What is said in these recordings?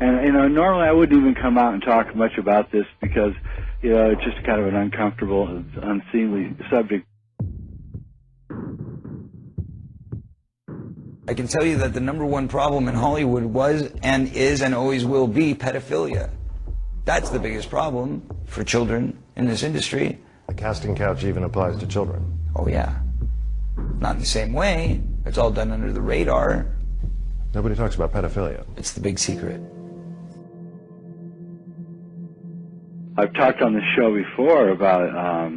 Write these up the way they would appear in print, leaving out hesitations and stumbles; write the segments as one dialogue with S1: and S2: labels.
S1: And, you know, normally I wouldn't even come out and talk much about this because, you know, it's just kind of an uncomfortable, unseemly subject.
S2: I can tell you that the #1 problem in Hollywood was and is and always will be pedophilia. That's the biggest problem for children in this industry.
S3: The casting couch even applies to children.
S2: Oh, yeah. Not in the same way. It's all done under the radar.
S3: Nobody talks about pedophilia.
S2: It's the big secret.
S1: I've talked on the show before about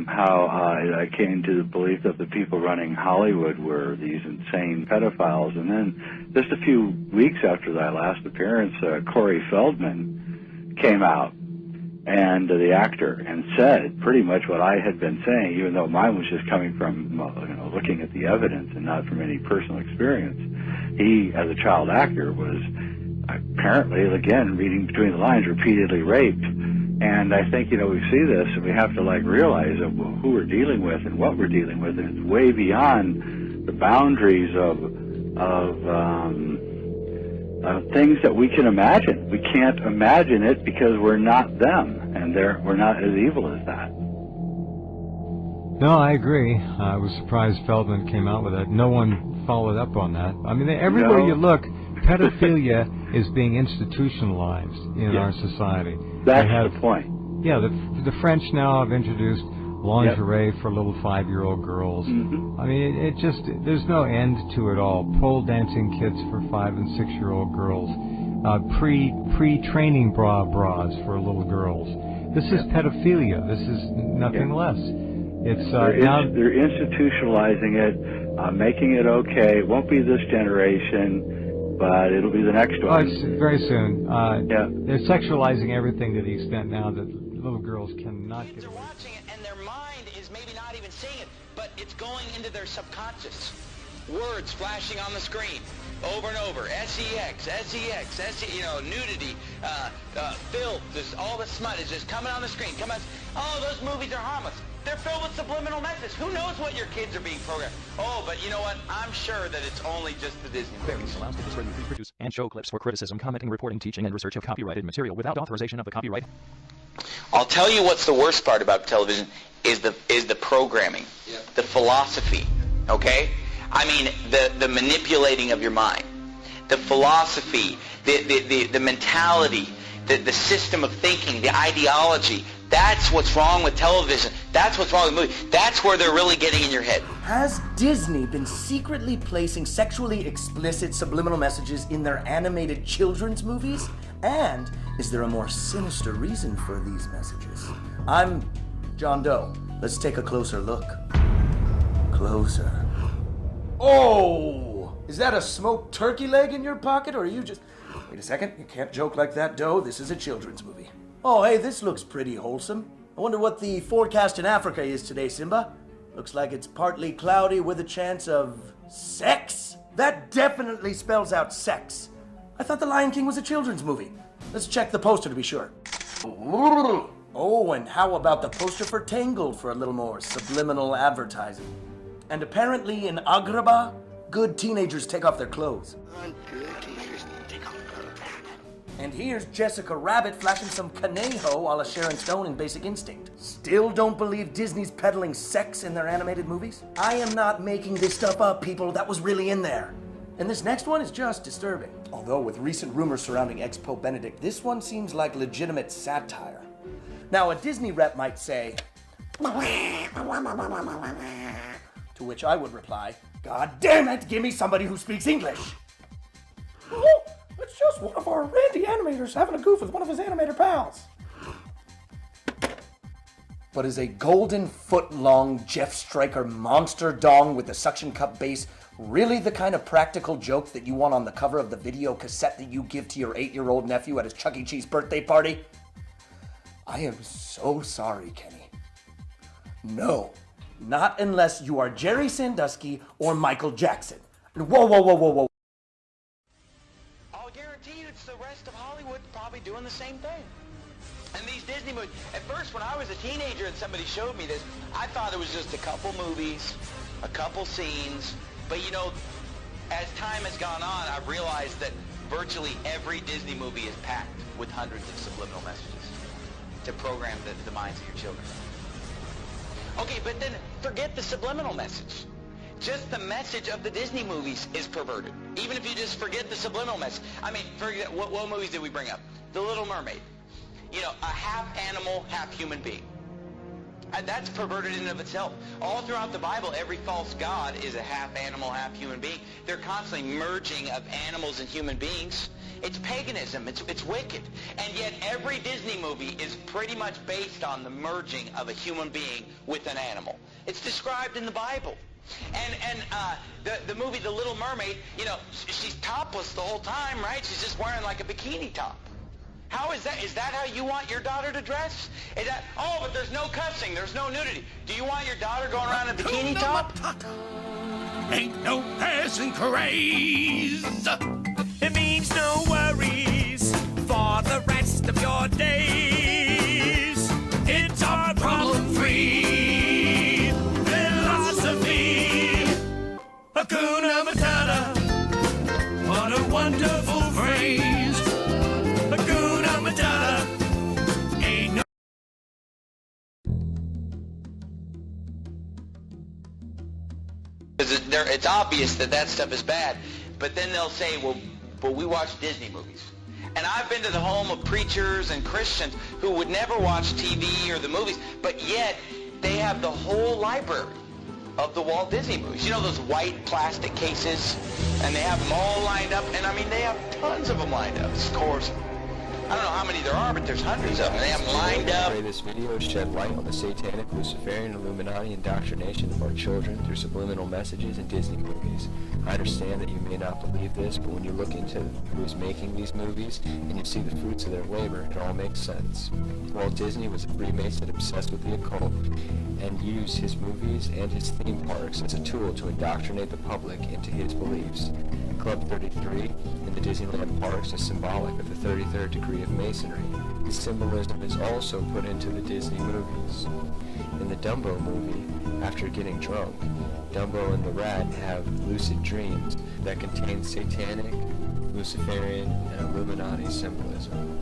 S1: how I came to the belief that the people running Hollywood were these insane pedophiles. And then just a few weeks after that last appearance, Corey Feldman came out, and the actor, and said pretty much what I had been saying, even though mine was just coming from looking at the evidence and not from any personal experience. He, as a child actor, was apparently, again, reading between the lines, repeatedly raped. And I think, we see this and we have to realize who we're dealing with and what we're dealing with, and it's way beyond the boundaries of things that we can imagine. We can't imagine it because we're not them, and we're not as evil as that.
S4: No, I agree. I was surprised Feldman came out with that. No one followed up on that. I mean, everywhere you look, pedophilia is being institutionalized in our society.
S1: That's the point.
S4: Yeah, the French now have introduced lingerie for little 5-year-old girls.
S1: Mm-hmm.
S4: I mean, there's no end to it all. Pole dancing kits for 5- and 6-year-old girls. Pre-training bras for little girls. This is pedophilia. This is nothing less. It's
S1: they're institutionalizing it, making it okay. It won't be this generation, but it'll be the next one.
S4: Oh, it's very soon. They're sexualizing everything to the extent now that little girls cannot get away.
S5: They're watching it, and their mind is maybe not even seeing it, but it's going into their subconscious. Words flashing on the screen over and over. SEX, nudity, filth, all the smut is just coming on the screen. Oh, those movies are harmless. They're filled with subliminal messages. Who knows what your kids are being programmed? Oh, but you know what? I'm sure that it's only just the Disney movies.
S6: Allows to discredit, reproduce, and show clips for criticism, commenting, reporting, teaching, and research of copyrighted material without authorization of the copyright.
S5: I'll tell you what's the worst part about television is the programming, the philosophy, okay? I mean, the manipulating of your mind, the philosophy, the mentality, the system of thinking, the ideology. That's what's wrong with television. That's what's wrong with movies. That's where they're really getting in your head.
S7: Has Disney been secretly placing sexually explicit subliminal messages in their animated children's movies? And is there a more sinister reason for these messages? I'm John Doe. Let's take a closer look. Closer. Oh! Is that a smoked turkey leg in your pocket, or are you just... Wait a second, you can't joke like that, Doe. This is a children's movie. Oh, hey, this looks pretty wholesome. I wonder what the forecast in Africa is today, Simba. Looks like it's partly cloudy with a chance of sex. That definitely spells out sex. I thought The Lion King was a children's movie. Let's check the poster to be sure. Oh, and how about the poster for Tangled for a little more subliminal advertising? And apparently in Agrabah, good teenagers take off their clothes. And here's Jessica Rabbit flashing some Conejo a la Sharon Stone in Basic Instinct. Still don't believe Disney's peddling sex in their animated movies? I am not making this stuff up, people. That was really in there. And this next one is just disturbing. Although with recent rumors surrounding ex-Pope Benedict, this one seems like legitimate satire. Now, a Disney rep might say, to which I would reply, God damn it, give me somebody who speaks English. Oh, it's just one of our Randy animators having a goof with one of his animator pals. But is a golden foot-long Jeff Stryker monster dong with the suction cup base really the kind of practical joke that you want on the cover of the video cassette that you give to your 8-year-old nephew at his Chuck E. Cheese birthday party? I am so sorry, Kenny. No, not unless you are Jerry Sandusky or Michael Jackson. Whoa, whoa, whoa, whoa, whoa.
S5: I'll guarantee you it's the rest of Hollywood probably doing the same thing. And these Disney movies, at first when I was a teenager and somebody showed me this, I thought it was just a couple movies, a couple scenes, but you know, as time has gone on, I've realized that virtually every Disney movie is packed with hundreds of subliminal messages to program the minds of your children. Okay, but then forget the subliminal message. Just the message of the Disney movies is perverted. Even if you just forget the subliminal message. I mean, forget, what movies did we bring up? The Little Mermaid. You know, a half animal, half human being. And that's perverted in and of itself. All throughout the Bible, every false god is a half animal, half human being. They're constantly merging of animals and human beings. It's paganism. It's wicked. And yet every Disney movie is pretty much based on the merging of a human being with an animal. It's described in the Bible. And the movie The Little Mermaid, you know, she's topless the whole time, right? She's just wearing like a bikini top. How is that? Is that how you want your daughter to dress? Is that, oh, but there's no cussing, there's no nudity. Do you want your daughter going around in a bikini top?
S8: Ain't no passing craze. It means no worries for the rest of your days. It's our problem-free philosophy. Hakuna Matata, what a wonderful phrase. Hakuna Matata, ain't no...
S5: It's obvious that stuff is bad, but then they'll say, well, we watch Disney movies. And I've been to the home of preachers and Christians who would never watch TV or the movies, but yet they have the whole library of the Walt Disney movies. You know those white plastic cases? And they have them all lined up, and I mean, they have tons of them lined up. Of course, I don't know how many there are, but there's hundreds of them. They have them lined up.
S9: I pray this video shed light on the satanic, Luciferian, Illuminati indoctrination of our children through subliminal messages in Disney movies. I understand that you may not believe this, but when you look into who is making these movies and you see the fruits of their labor, it all makes sense. Walt Disney was a Freemason obsessed with the occult and used his movies and his theme parks as a tool to indoctrinate the public into his beliefs. Club 33 in the Disneyland parks is symbolic of the 33rd degree of Masonry. The symbolism is also put into the Disney movies. In the Dumbo movie, after getting drunk, Dumbo and the rat have lucid dreams that contain satanic, Luciferian, and Illuminati symbolism.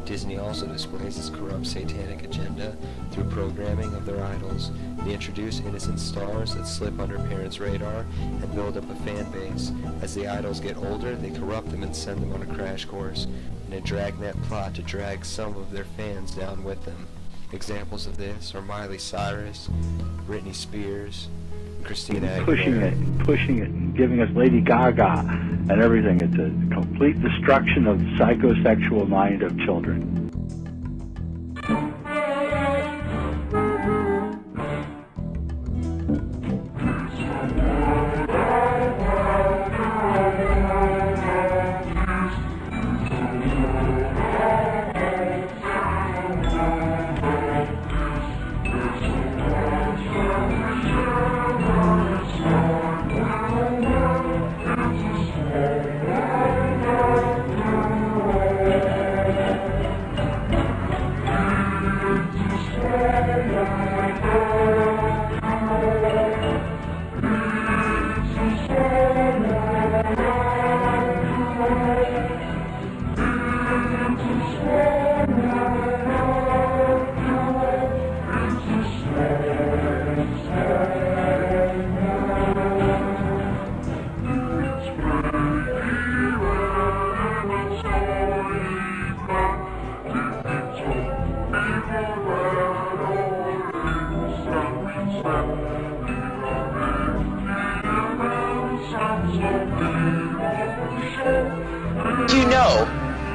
S9: Disney also displays its corrupt satanic agenda through programming of their idols. They introduce innocent stars that slip under parents' radar and build up a fan base. As the idols get older, they corrupt them and send them on a crash course in a dragnet plot to drag some of their fans down with them. Examples of this are Miley Cyrus, Britney Spears, Christina Aguilera.
S1: Pushing it, and giving us Lady Gaga and everything. It's a complete destruction of the psychosexual mind of children.
S5: Do you know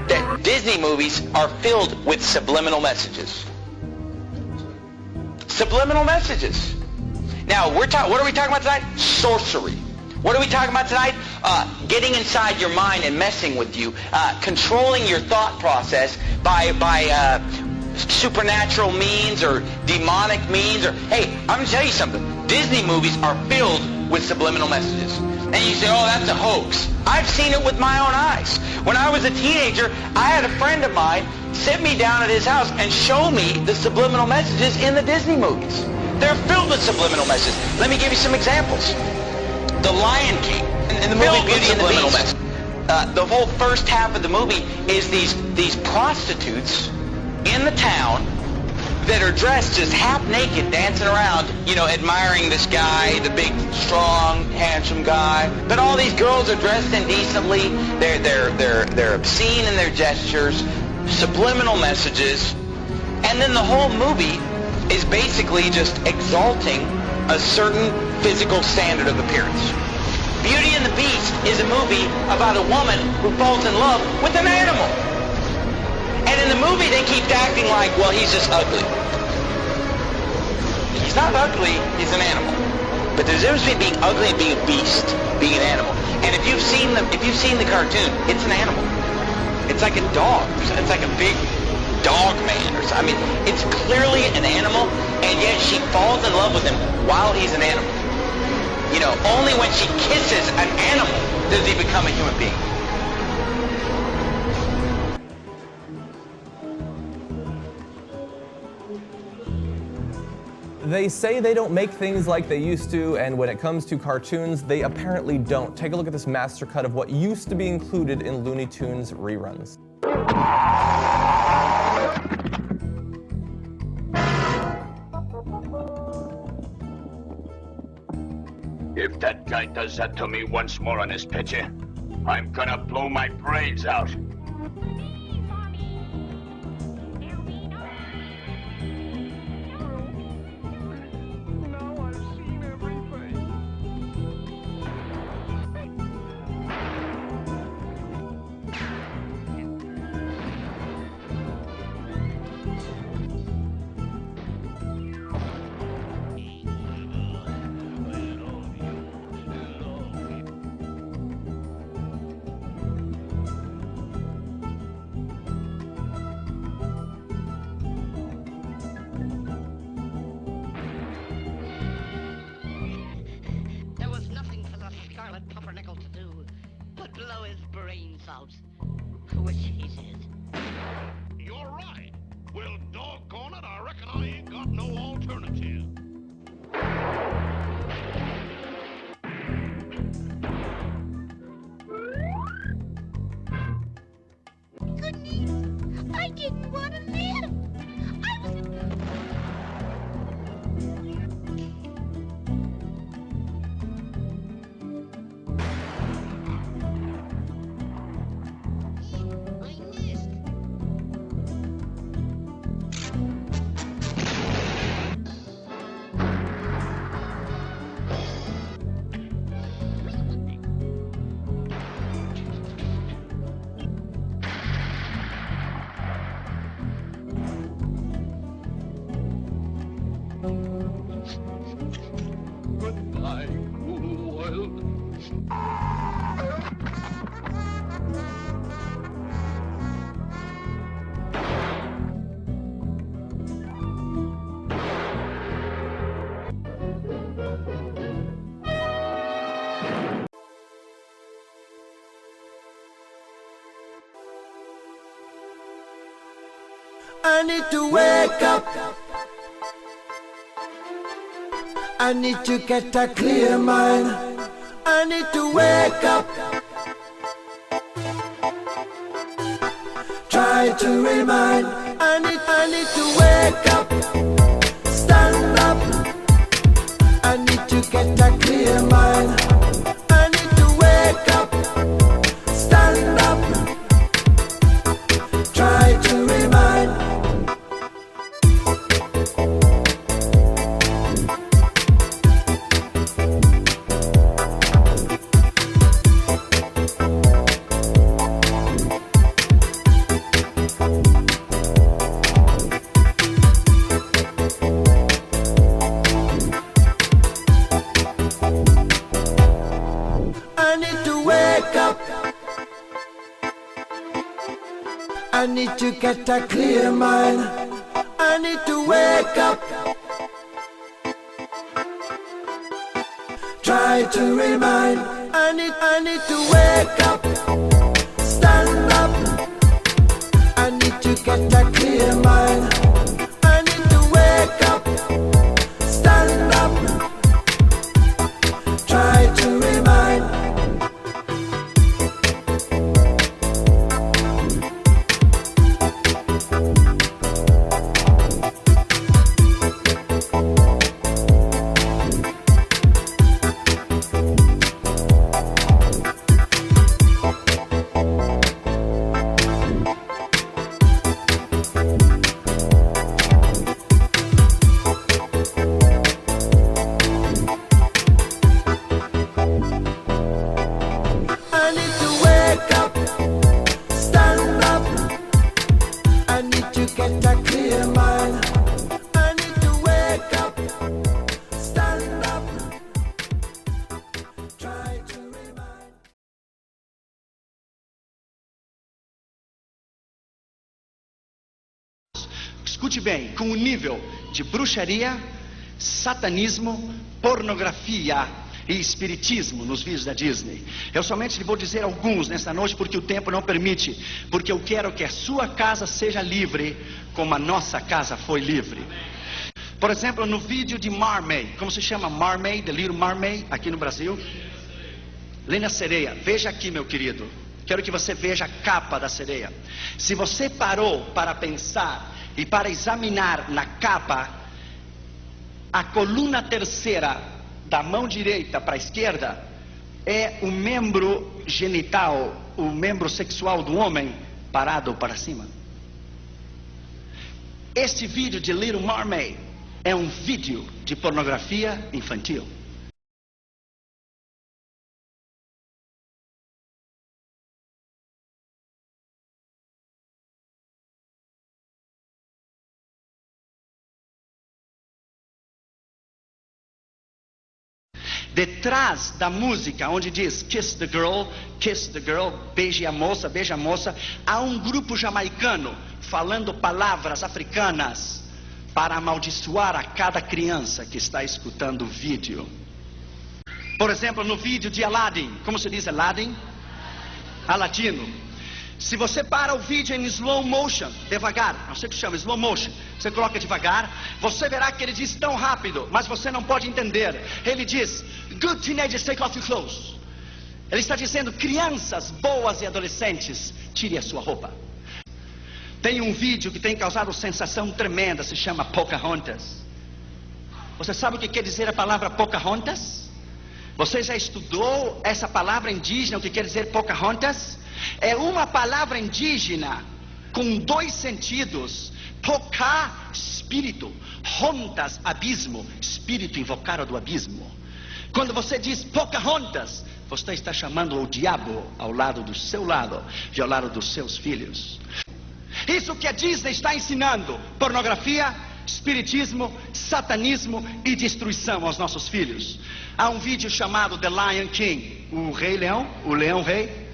S5: that Disney movies are filled with subliminal messages? Subliminal messages. Now, what are we talking about tonight? Sorcery. What are we talking about tonight? Getting inside your mind and messing with you, controlling your thought process by supernatural means or demonic means. Or hey, I'm going to tell you something. Disney movies are filled with subliminal messages. And you say, oh, that's a hoax. I've seen it with my own eyes. When I was a teenager, I had a friend of mine sit me down at his house and show me the subliminal messages in the Disney movies. They're filled with subliminal messages. Let me give you some examples. The Lion King. In the movie Beauty and the Beast, the whole first half of the movie is these prostitutes in the town that are dressed just half naked, dancing around, you know, admiring this guy, the big, strong, handsome guy. But all these girls are dressed indecently. They're obscene in their gestures, subliminal messages, and then the whole movie is basically just exalting a certain physical standard of appearance. Beauty and the Beast is a movie about a woman who falls in love with an animal. And in the movie, they keep acting like, well, he's just ugly. He's not ugly, he's an animal. But there's a difference between being ugly and being a beast, being an animal. And if you've seen the cartoon, it's an animal. It's like a dog. It's like a big dog man or something. I mean, it's clearly an animal, and yet she falls in love with him while he's an animal. You know, only when she kisses an animal does he become a human being.
S10: They say they don't make things like they used to, and when it comes to cartoons, they apparently don't. Take a look at this master cut of what used to be included in Looney Tunes reruns.
S8: If that guy does that to me once more on this picture, I'm gonna blow my brains out.
S11: Which he did.
S8: You're right. Well, doggone it, I reckon I ain't got no alternative.
S11: Goodness, I didn't want to live. I was...
S8: Goodbye, cruel world.
S12: I need to wake up. I need to get a clear mind. I need to wake up. Try to remind. I need to wake up. Stand up. I need to get a clear mind. I need to wake up. Stand up. Try to remind. I need to wake up. I need to get a clear mind. I need to wake up. Try to remind. I need to wake up. Stand up. I need to get a clear mind. I need to wake up. Stand up. Try to remind.
S13: escute bem, com o nível de bruxaria, satanismo, pornografia e espiritismo nos vídeos da Disney. Eu somente lhe vou dizer alguns nesta noite porque o tempo não permite, porque eu quero que a sua casa seja livre como a nossa casa foi livre. Por exemplo, no vídeo de Mermaid, como se chama Mermaid, The Little Mermaid, aqui no Brasil? Linda Sereia, veja aqui, meu querido. Quero que você veja a capa da sereia. Se você parou para pensar e para examinar na capa, a coluna terceira da mão direita para a esquerda é o membro genital, o membro sexual do homem parado para cima. Este vídeo de Little Mermaid é um vídeo de pornografia infantil. Detrás da música, onde diz kiss the girl, beije a moça, há um grupo jamaicano falando palavras africanas para amaldiçoar a cada criança que está escutando o vídeo. Por exemplo, no vídeo de Aladdin, como se diz Aladdin? Aladino. Se você para o vídeo em slow motion, devagar, não sei o que chama, slow motion, você coloca devagar, você verá que ele diz tão rápido, mas você não pode entender. Ele diz, good teenagers, take off your clothes. Ele está dizendo, crianças boas e adolescentes, tire a sua roupa. Tem um vídeo que tem causado sensação tremenda, se chama Pocahontas. Você sabe o que quer dizer a palavra Pocahontas? Você já estudou essa palavra indígena, o que quer dizer Pocahontas? É uma palavra indígena com dois sentidos. Poca, espírito. Hontas, abismo. Espírito invocado do abismo. Quando você diz Pocahontas, você está chamando o diabo ao lado do seu lado e ao lado dos seus filhos. Isso que a Disney está ensinando: pornografia, espiritismo, satanismo e destruição aos nossos filhos. Há um vídeo chamado The Lion King, o Rei Leão, o Leão Rei.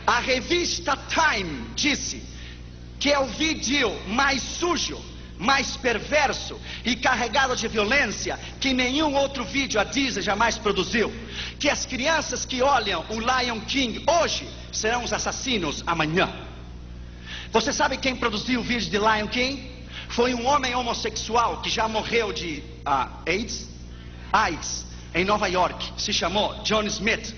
S13: A revista Time disse que é o vídeo mais sujo, mais perverso e carregado de violência que nenhum outro vídeo a Disney jamais produziu. Que as crianças que olham o Lion King hoje serão os assassinos amanhã. Você sabe quem produziu o vídeo de Lion King? Foi um homem homossexual que já morreu de AIDS em Nova York. Se chamou John Smith.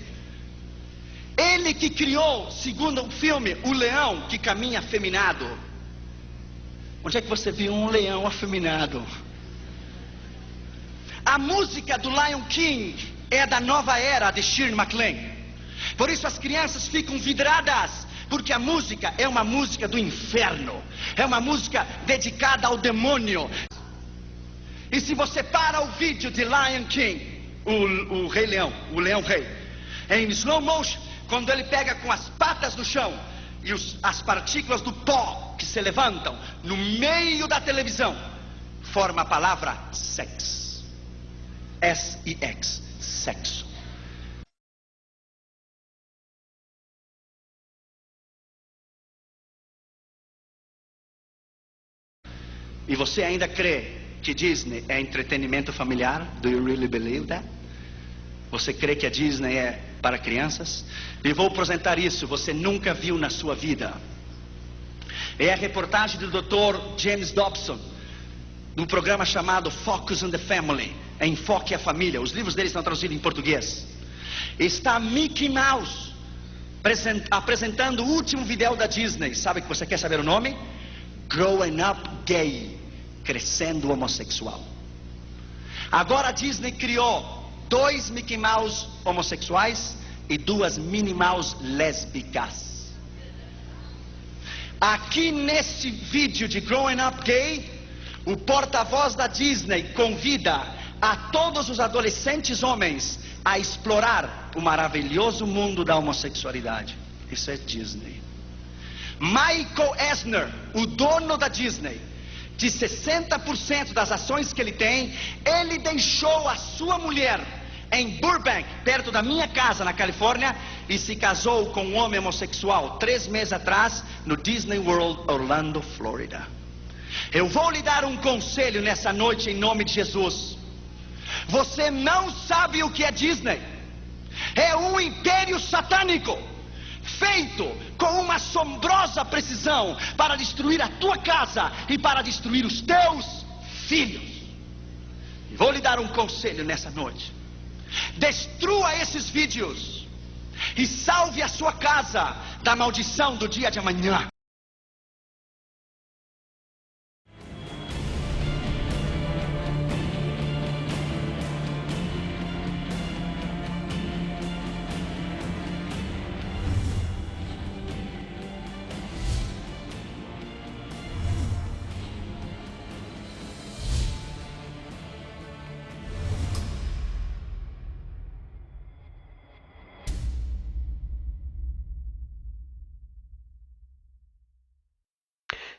S13: Ele que criou, segundo o filme, o leão que caminha afeminado. Onde é que você viu um leão afeminado? A música do Lion King é da nova era de Shirley MacLaine. Por isso as crianças ficam vidradas, porque a música é uma música do inferno. É uma música dedicada ao demônio. E se você para o vídeo de Lion King, o Rei Leão, o Leão Rei, em slow motion, quando ele pega com as patas no chão e as partículas do pó que se levantam no meio da televisão, forma a palavra sex. S-I-X, sexo. E você ainda crê que Disney é entretenimento familiar? Do you really believe that? Você crê que a Disney é para crianças? E vou apresentar isso, você nunca viu na sua vida. É a reportagem do Dr. James Dobson, num programa chamado Focus on the Family, Enfoque a Família. Os livros dele estão traduzidos em português. Está Mickey Mouse apresentando o último vídeo da Disney. Sabe que você quer saber o nome? Growing Up Gay, crescendo homossexual. Agora a Disney criou 2 Mickey Mouse homossexuais e 2 Minnie Mouse lésbicas. Aqui nesse vídeo de Growing Up Gay, o porta-voz da Disney convida a todos os adolescentes homens a explorar o maravilhoso mundo da homossexualidade. Isso é Disney. Michael Eisner, o dono da Disney, de 60% das ações que ele tem, ele deixou a sua mulher em Burbank, perto da minha casa na Califórnia, e se casou com um homem homossexual 3 meses atrás no Disney World, Orlando, Flórida. Eu vou lhe dar um conselho nessa noite em nome de Jesus. Você não sabe o que é Disney. É um império satânico, feito com uma assombrosa precisão para destruir a tua casa e para destruir os teus filhos. E vou lhe dar um conselho nessa noite. Destrua esses vídeos e salve a sua casa da maldição do dia de amanhã.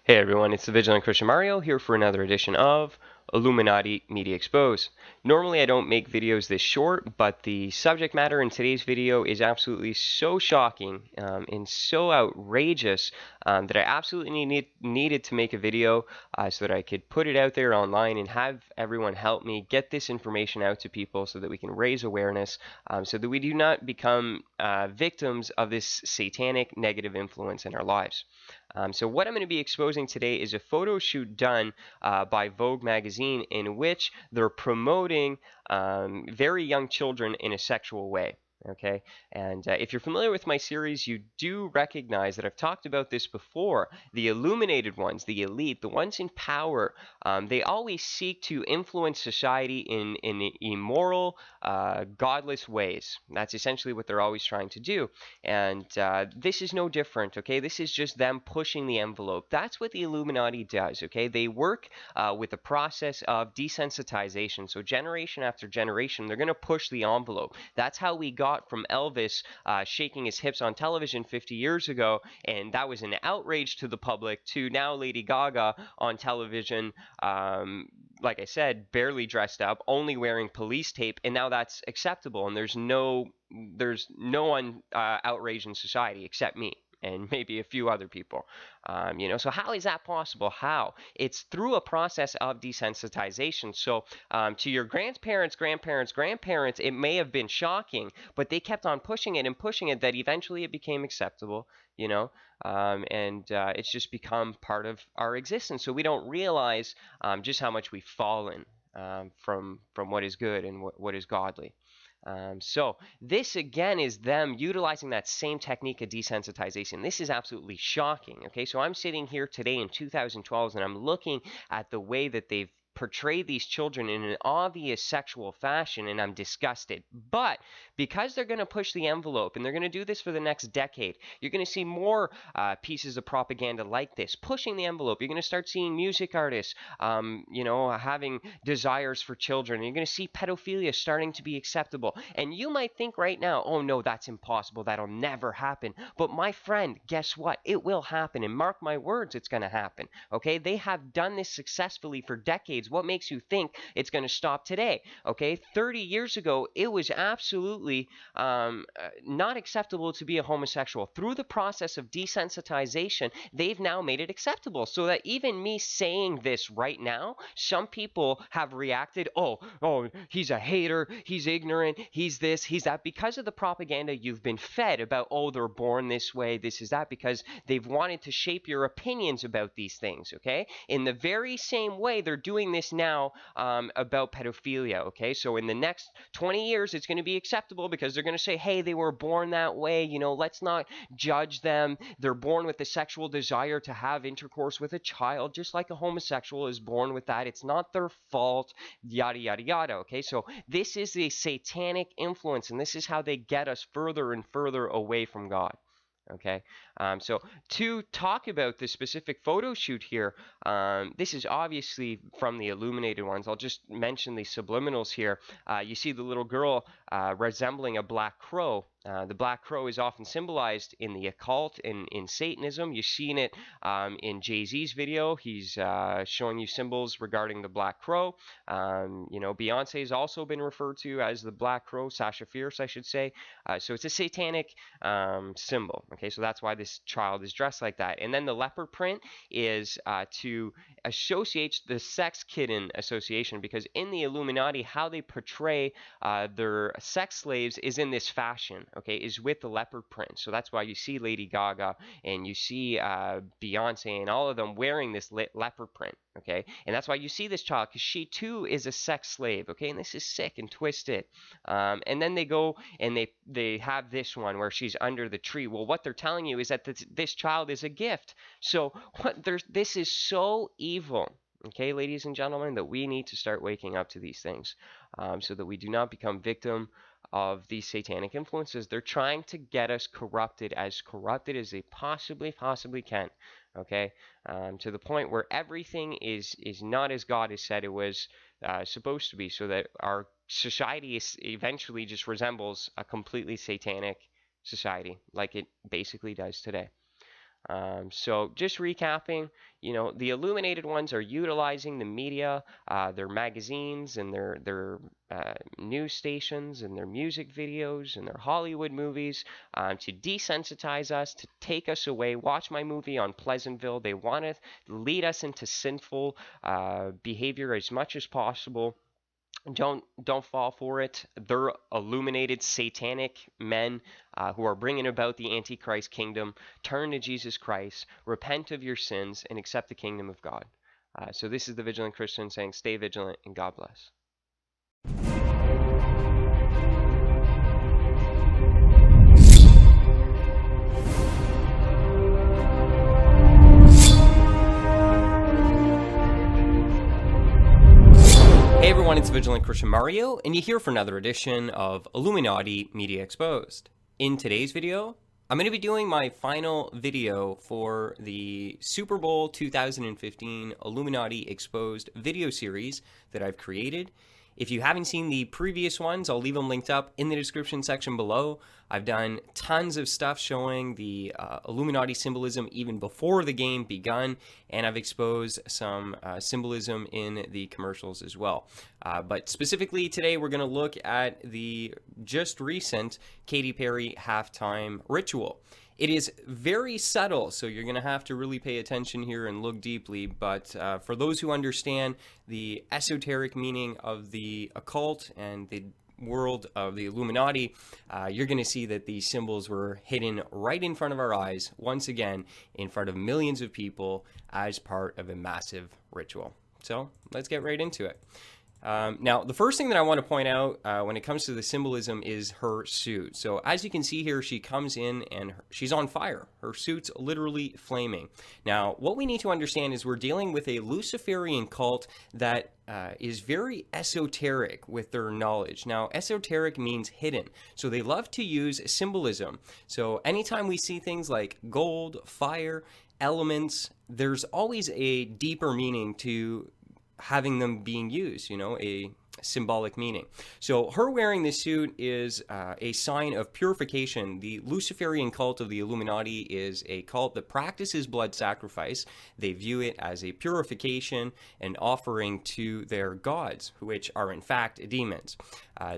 S14: Hey everyone, it's the Vigilant Christian Mario here for another edition of Illuminati Media Expose. Normally I don't make videos this short, but the subject matter in today's video is absolutely so shocking and so outrageous that I absolutely needed to make a video so that I could put it out there online and have everyone help me get this information out to people so that we can raise awareness so that we do not become victims of this satanic negative influence in our lives. So what I'm going to be exposing today is a photo shoot done by Vogue magazine in which they're promoting very young children in a sexual way. Okay, and if you're familiar with my series, you do recognize that I've talked about this before. The illuminated ones, the elite, the ones in power, they always seek to influence society in immoral, godless ways. That's essentially what they're always trying to do. And this is no different, okay? This is just them pushing the envelope. That's what the Illuminati does, okay? They work with the process of desensitization. So generation after generation, they're going to push the envelope. That's how we got from Elvis shaking his hips on television 50 years ago, and that was an outrage to the public, to now Lady Gaga on television, like I said, barely dressed up, only wearing police tape, and now that's acceptable, and there's no one outraged in society except me and maybe a few other people. You know, so how is that possible? How? It's through a process of desensitization. So to your grandparents, it may have been shocking, but they kept on pushing it and pushing it that eventually it became acceptable, you know, and it's just become part of our existence. So we don't realize just how much we've fallen from what is good and what is godly. So this again is them utilizing that same technique of desensitization. This is absolutely shocking. Okay, so I'm sitting here today in 2012 and I'm looking at the way that they've portray these children in an obvious sexual fashion, and I'm disgusted. But because they're going to push the envelope, and they're going to do this for the next decade, you're going to see more pieces of propaganda like this, pushing the envelope. You're going to start seeing music artists, you know, having desires for children. You're going to see pedophilia starting to be acceptable. And you might think right now, oh no, that's impossible. That'll never happen. But my friend, guess what? It will happen. And mark my words, it's going to happen. Okay? They have done this successfully for decades. What makes you think it's going to stop today? Okay, 30 years ago, it was absolutely not acceptable to be a homosexual. Through the process of desensitization, they've now made it acceptable. So that even me saying this right now, some people have reacted, oh, he's a hater, he's ignorant, he's this, he's that, because of the propaganda you've been fed about, oh, they're born this way, this is that, because they've wanted to shape your opinions about these things, okay? In the very same way, they're doing this now about pedophilia, okay? So in the next 20 years, it's going to be acceptable because they're going to say, hey, they were born that way, you know, let's not judge them. They're born with the sexual desire to have intercourse with a child, just like a homosexual is born with that. It's not their fault, yada, yada, yada, okay? So this is a satanic influence, and this is how they get us further and further away from God. Okay, so to talk about this specific photo shoot here, this is obviously from the illuminated ones. I'll just mention the subliminals here. You see the little girl resembling a black crow The Black Crow is often symbolized in the occult, in Satanism. You've seen it in Jay-Z's video. He's showing you symbols regarding the Black Crow. You know, Beyonce has also been referred to as the Black Crow, Sasha Fierce, I should say. So it's a satanic symbol. Okay, so that's why this child is dressed like that. And then the leopard print is to associate the sex kitten association, because in the Illuminati, how they portray their sex slaves is in this fashion. Okay, is with the leopard print. So that's why you see Lady Gaga and you see Beyonce and all of them wearing this leopard print. Okay, and that's why you see this child, because she too is a sex slave. Okay, and this is sick and twisted. And then they go and they have this one where she's under the tree. Well, what they're telling you is that this child is a gift. So this is so evil. Okay, ladies and gentlemen, that we need to start waking up to these things, so that we do not become victim of these satanic influences. They're trying to get us corrupted as they possibly can. Okay, to the point where everything is not as God has said it was supposed to be, so that our society eventually just resembles a completely satanic society, like it basically does today. So just recapping, you know, the illuminated ones are utilizing the media, their magazines and their news stations and their music videos and their Hollywood movies to desensitize us, to take us away. Watch my movie on Pleasantville. They want to lead us into sinful behavior as much as possible. Don't fall for it. They're illuminated satanic men who are bringing about the Antichrist kingdom. Turn to Jesus Christ, repent of your sins, and accept the kingdom of God. So this is the Vigilant Christian saying, stay vigilant and God bless. Hey everyone, it's Vigilant Christian Mario, and you're here for another edition of Illuminati Media Exposed. In today's video, I'm going to be doing my final video for the Super Bowl 2015 Illuminati Exposed video series that I've created. If you haven't seen the previous ones, I'll leave them linked up in the description section below. I've done tons of stuff showing the Illuminati symbolism even before the game begun, and I've exposed some symbolism in the commercials as well. But specifically today, we're going to look at the just recent Katy Perry halftime ritual. It is very subtle, so you're going to have to really pay attention here and look deeply. But for those who understand the esoteric meaning of the occult and the world of the Illuminati, you're going to see that these symbols were hidden right in front of our eyes, once again, in front of millions of people as part of a massive ritual. So let's get right into it. Now, the first thing that I want to point out when it comes to the symbolism is her suit. So as you can see here, she comes in and she's on fire. Her suit's literally flaming. Now, what we need to understand is we're dealing with a Luciferian cult that is very esoteric with their knowledge. Now, esoteric means hidden. So they love to use symbolism. So anytime we see things like gold, fire, elements, there's always a deeper meaning to having them being used, you know, a symbolic meaning. So her wearing this suit is a sign of purification. The Luciferian cult of the Illuminati is a cult that practices blood sacrifice. They view it as a purification and offering to their gods, which are in fact demons.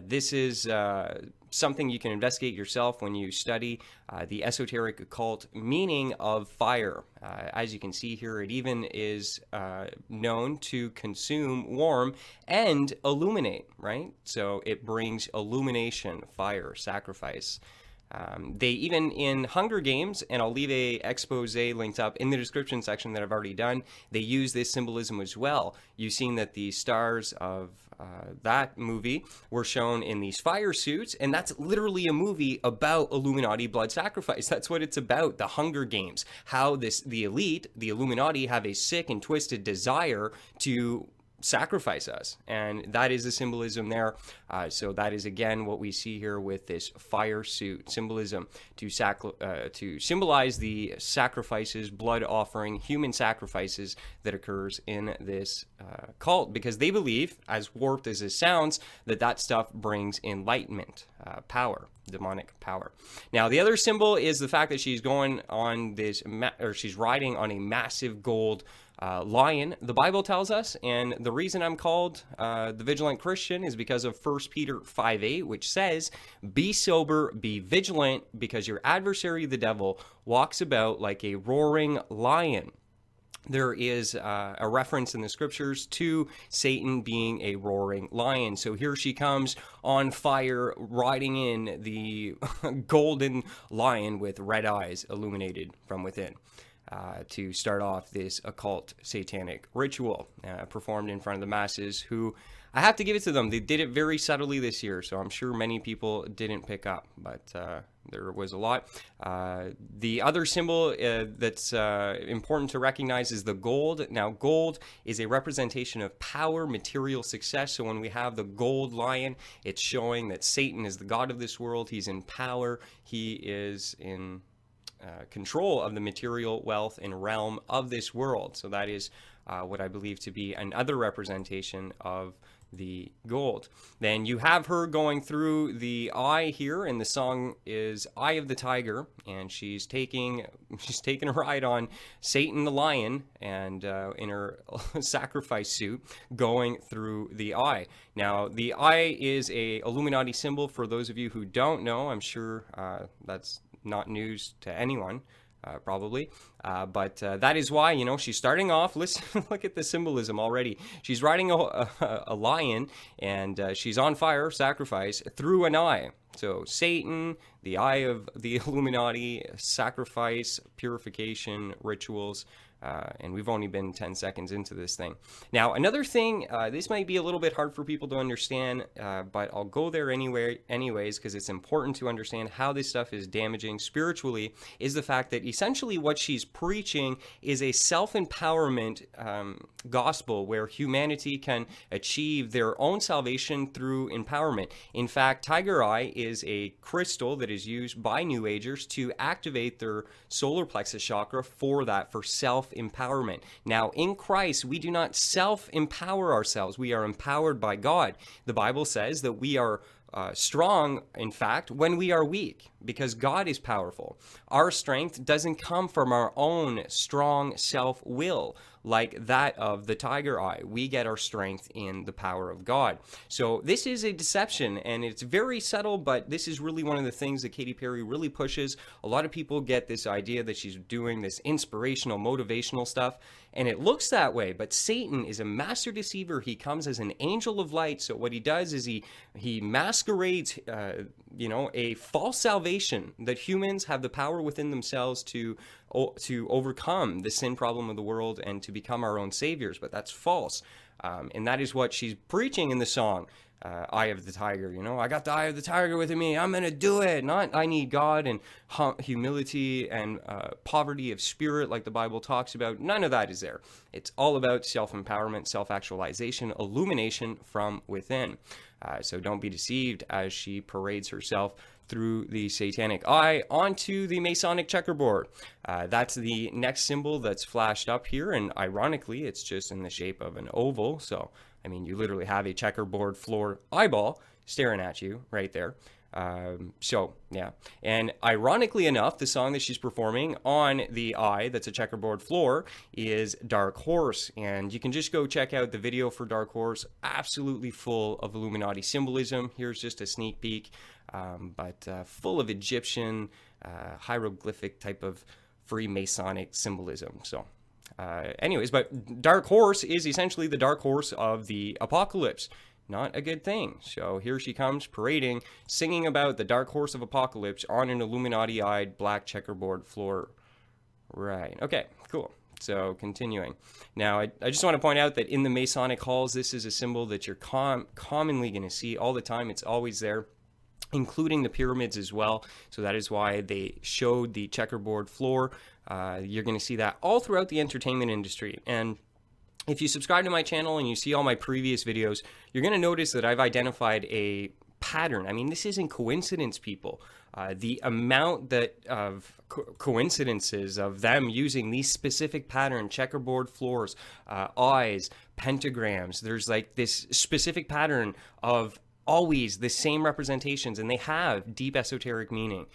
S14: This is something you can investigate yourself when you study the esoteric occult meaning of fire. As you can see here, it even is known to consume, warm, and illuminate, right? So it brings illumination, fire, sacrifice. They even in Hunger Games, and I'll leave a expose linked up in the description section that I've already done, they use this symbolism as well. You've seen that the stars of that movie were shown in these fire suits, and that's literally a movie about Illuminati blood sacrifice. That's what it's about, the Hunger Games. How the elite, the Illuminati, have a sick and twisted desire to sacrifice us, and that is the symbolism there. So that is again what we see here with this fire suit symbolism to symbolize the sacrifices, blood offering, human sacrifices that occurs in this cult, because they believe, as warped as it sounds, that stuff brings enlightenment, power, demonic power. Now the other symbol is the fact that she's going on this she's riding on a massive gold lion, the Bible tells us, and the reason I'm called the Vigilant Christian is because of 1 Peter 5:8, which says, "Be sober, be vigilant, because your adversary the devil walks about like a roaring lion." There is a reference in the scriptures to Satan being a roaring lion. So here she comes on fire, riding in the golden lion with red eyes illuminated from within. To start off this occult satanic ritual performed in front of the masses, who, I have to give it to them, they did it very subtly this year, so I'm sure many people didn't pick up, but there was a lot. The other symbol that's important to recognize is the gold. Now, gold is a representation of power, material success, so when we have the gold lion, it's showing that Satan is the god of this world. He's in power, he is in control of the material wealth and realm of this world. So that is what I believe to be another representation of the gold. Then you have her going through the eye here, and the song is Eye of the Tiger, and she's taking a ride on Satan the lion, and in her sacrifice suit going through the eye. Now the eye is a Illuminati symbol. For those of you who don't know, I'm sure that's not news to anyone, probably, but that is why, you know, she's starting off. Listen, look at the symbolism already. She's riding a lion, and she's on fire, sacrifice, through an eye. So Satan, the eye of the Illuminati, sacrifice, purification, rituals, and we've only been 10 seconds into this thing. Now, another thing, this might be a little bit hard for people to understand, but I'll go there anyways, because it's important to understand how this stuff is damaging spiritually, is the fact that essentially what she's preaching is a self-empowerment gospel where humanity can achieve their own salvation through empowerment. In fact, Tiger Eye is a crystal that is used by New Agers to activate their solar plexus chakra for self-empowerment. Now, in Christ, we do not self-empower ourselves. We are empowered by God. The Bible says that we are strong, in fact, when we are weak, because God is powerful. Our strength doesn't come from our own strong self-will like that of the Tiger Eye. We get our strength in the power of God. So this is a deception, and it's very subtle, but this is really one of the things that Katy Perry really pushes. A lot of people get this idea that she's doing this inspirational, motivational stuff, and it looks that way, but Satan is a master deceiver. He comes as an angel of light, so what he does is he masquerades, a false salvation that humans have the power within themselves to overcome the sin problem of the world and to become our own saviors, but that's false. And that is what she's preaching in the song, Eye of the Tiger. I got the eye of the tiger within me. I'm going to do it. Not I need God and humility and poverty of spirit like the Bible talks about. None of that is there. It's all about self-empowerment, self-actualization, illumination from within. So don't be deceived as she parades herself through the satanic eye onto the Masonic checkerboard. That's the next symbol that's flashed up here, and ironically, it's just in the shape of an oval. So, I mean, you literally have a checkerboard floor eyeball staring at you right there. So, yeah. And ironically enough, the song that she's performing on the eye that's a checkerboard floor is Dark Horse. And you can just go check out the video for Dark Horse. Absolutely full of Illuminati symbolism. Here's just a sneak peek. But full of Egyptian hieroglyphic type of Freemasonic symbolism. So anyways, but Dark Horse is essentially the dark horse of the apocalypse. Not a good thing. So here she comes parading, singing about the dark horse of apocalypse on an Illuminati-eyed black checkerboard floor. Right. Okay, cool. So continuing. Now, I just want to point out that in the Masonic halls, this is a symbol that you're commonly going to see all the time. It's always there, including the pyramids as well. So that is why they showed the checkerboard floor. You're going to see that all throughout the entertainment industry. And if you subscribe to my channel and you see all my previous videos, you're going to notice that I've identified a pattern. I mean, this isn't coincidence, people. The amount of coincidences of them using these specific pattern, checkerboard floors, eyes, pentagrams, there's like this specific pattern of always the same representations, and they have deep esoteric meaning.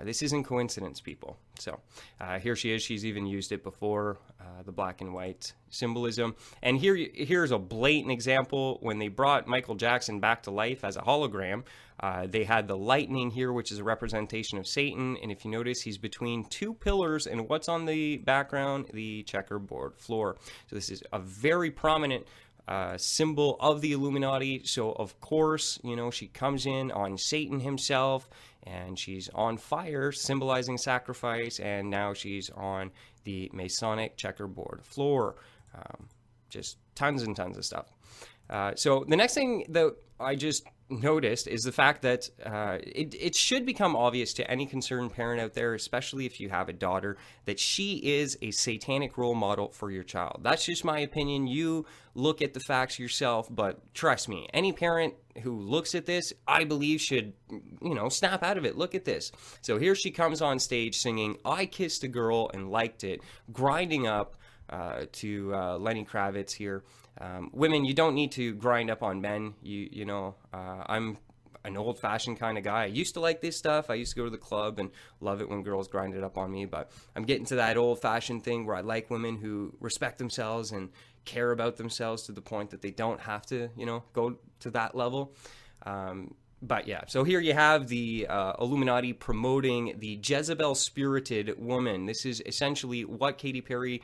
S14: This isn't coincidence, people. So here she is. She's even used it before, the black and white symbolism. And here's a blatant example. When they brought Michael Jackson back to life as a hologram, they had the lightning here, which is a representation of Satan. And if you notice, he's between two pillars. And what's on the background? The checkerboard floor. So this is a very prominent symbol of the Illuminati. So of course, you know, she comes in on Satan himself, and she's on fire, symbolizing sacrifice, and now she's on the Masonic checkerboard floor. Just tons and tons of stuff. So the next thing that I just noticed is the fact that it should become obvious to any concerned parent out there, especially if you have a daughter, that she is a satanic role model for your child. That's just my opinion. You look at the facts yourself, but trust me, any parent who looks at this, I believe, should, you know, snap out of it. Look at this. So here she comes on stage singing "I Kissed a Girl and Liked It," grinding up to Lenny Kravitz here. Women, you don't need to grind up on men. You know, I'm an old-fashioned kind of guy. I used to like this stuff. I used to go to the club and love it when girls grinded up on me, but I'm getting to that old-fashioned thing where I like women who respect themselves and care about themselves to the point that they don't have to, you know, go to that level. But yeah, so here you have the Illuminati promoting the Jezebel-spirited woman. This is essentially what Katy Perry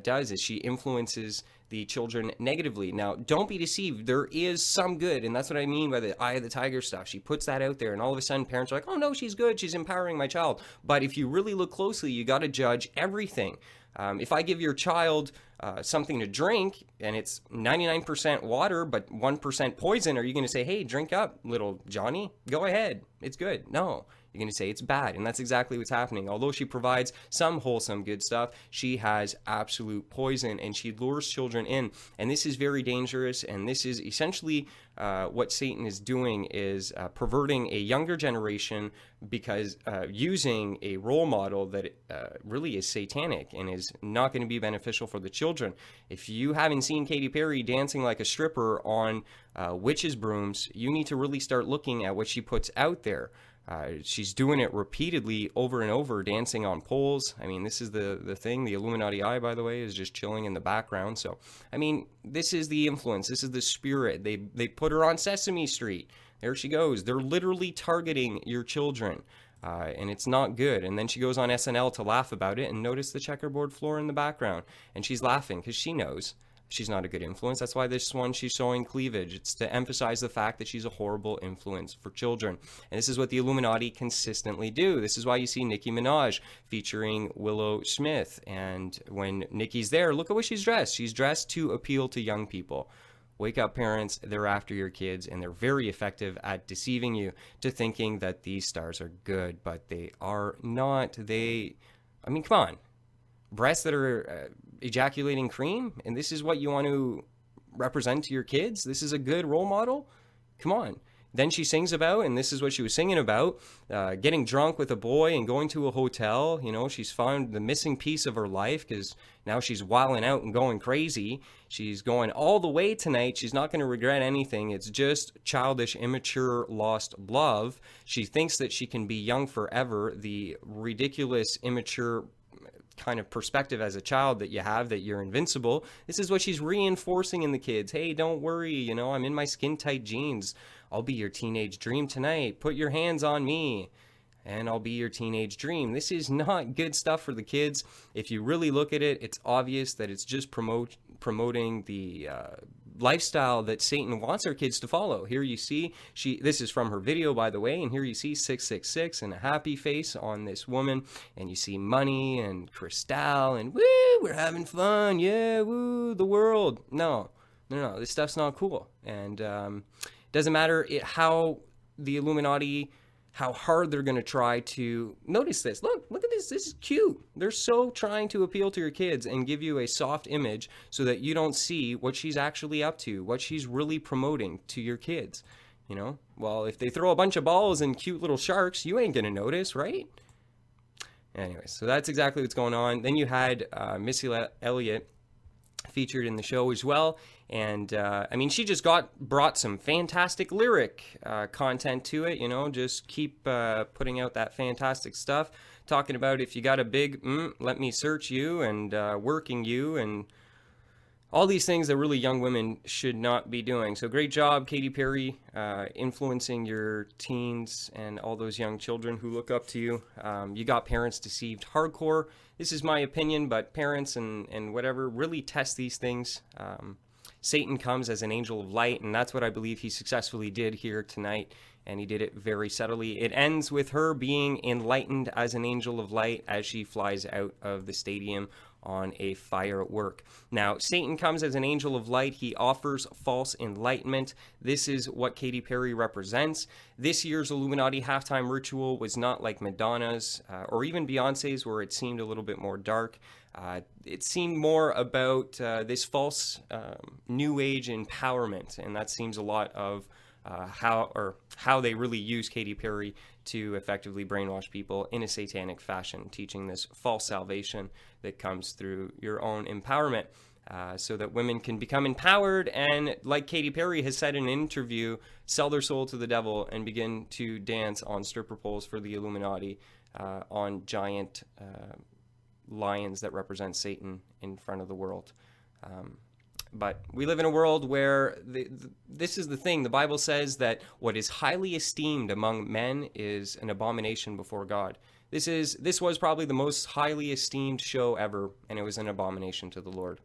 S14: does, is she influences the children negatively. Now, don't be deceived. There is some good, and that's what I mean by the eye of the tiger stuff. She puts that out there, and all of a sudden parents are like, oh no, she's good, she's empowering my child. But if you really look closely, you got to judge everything. If I give your child something to drink and it's 99% water but 1% poison, are you going to say, hey, drink up, little Johnny? Go ahead. It's good. No. You're going to say it's bad. And that's exactly what's happening. Although she provides some wholesome good stuff, she has absolute poison, and she lures children in. And this is very dangerous. And this is essentially what Satan is doing, is perverting a younger generation, because using a role model that really is satanic and is not going to be beneficial for the children. If you haven't seen Katy Perry dancing like a stripper on witches' brooms, you need to really start looking at what she puts out there. She's doing it repeatedly over and over, dancing on poles. I mean, this is the thing. The Illuminati eye, by the way, is just chilling in the background. So, I mean, this is the influence. This is the spirit. They put her on Sesame Street. There she goes. They're literally targeting your children, and it's not good. And then she goes on SNL to laugh about it, and notice the checkerboard floor in the background. And she's laughing because she knows she's not a good influence. That's why this one, she's showing cleavage. It's to emphasize the fact that she's a horrible influence for children. And this is what the Illuminati consistently do. This is why you see Nicki Minaj featuring Willow Smith. And when Nicki's there, look at what she's dressed. She's dressed to appeal to young people. Wake up, parents. They're after your kids, and they're very effective at deceiving you to thinking that these stars are good, but they are not. I mean, come on. Breasts that are ejaculating cream, and this is what you want to represent to your kids? This is a good role model? Come on. Then she sings about, and this is what she was singing about, getting drunk with a boy and going to a hotel. You know, she's found the missing piece of her life because now she's wilding out and going crazy. She's going all the way tonight. She's not going to regret anything. It's just childish, immature, lost love. She thinks that she can be young forever. The ridiculous, immature kind of perspective as a child that you have, that you're invincible. This is what she's reinforcing in the kids. Hey, don't worry, you know, I'm in my skin tight jeans. I'll be your teenage dream tonight. Put your hands on me and I'll be your teenage dream. This is not good stuff for the kids. If you really look at it, it's obvious that it's just promoting the lifestyle that Satan wants our kids to follow. Here you see, this is from her video, by the way, and here you see 666 and a happy face on this woman, and you see money and Cristal and woo, we're having fun, yeah, woo, the world. No, this stuff's not cool. And it doesn't matter how the Illuminati
S15: how hard they're going to try to notice this. Look at this. This is cute. They're so trying to appeal to your kids and give you a soft image so that you don't see what she's actually up to, what she's really promoting to your kids. You know, well, if they throw a bunch of balls and cute little sharks, you ain't going to notice, right? Anyway, so that's exactly what's going on. Then you had Missy Elliott featured in the show as well. And, I mean, she just brought some fantastic lyric content to it, you know, just keep putting out that fantastic stuff, talking about if you got a big, let me search you, and working you, and all these things that really young women should not be doing. So great job, Katy Perry, influencing your teens and all those young children who look up to you. You got parents deceived hardcore. This is my opinion, but parents and whatever, really test these things. Satan comes as an angel of light, and that's what I believe he successfully did here tonight, and he did it very subtly. It ends with her being enlightened as an angel of light as she flies out of the stadium on a firework. Now, Satan comes as an angel of light. He offers false enlightenment. This is what Katy Perry represents. This year's Illuminati halftime ritual was not like Madonna's or even Beyonce's, where it seemed a little bit more dark. It seemed more about this false new age empowerment, and that seems a lot of how they really use Katy Perry to effectively brainwash people in a satanic fashion, teaching this false salvation that comes through your own empowerment, so that women can become empowered and, like Katy Perry has said in an interview, sell their soul to the devil and begin to dance on stripper poles for the Illuminati on giant lions that represent Satan in front of the world. But we live in a world where this is the thing. The Bible says that what is highly esteemed among men is an abomination before God. This was probably the most highly esteemed show ever, and it was an abomination to the Lord.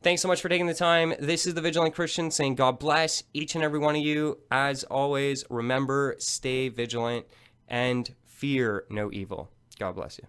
S15: Thanks so much for taking the time. This is the Vigilant Christian saying God bless each and every one of you. As always, remember, stay vigilant and fear no evil. God bless you.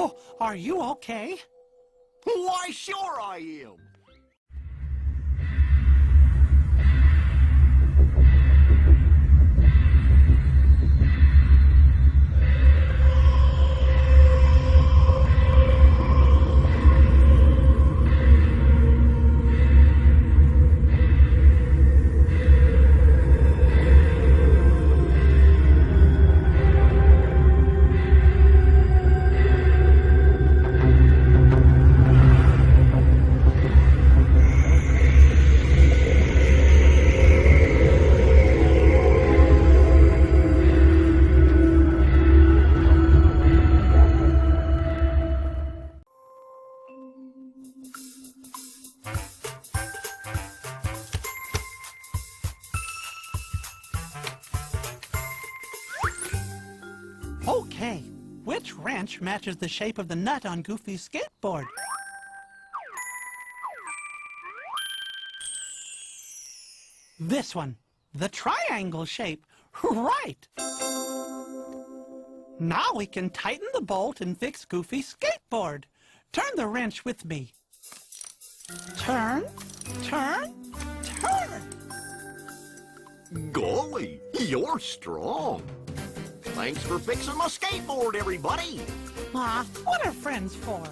S16: Oh, are you okay?
S17: Why, sure I am.
S16: Okay, which wrench matches the shape of the nut on Goofy's skateboard? This one, the triangle shape. Right! Now we can tighten the bolt and fix Goofy's skateboard. Turn the wrench with me. Turn, turn, turn!
S17: Golly, you're strong. Thanks for fixing my skateboard, everybody.
S16: Aw, what are friends for?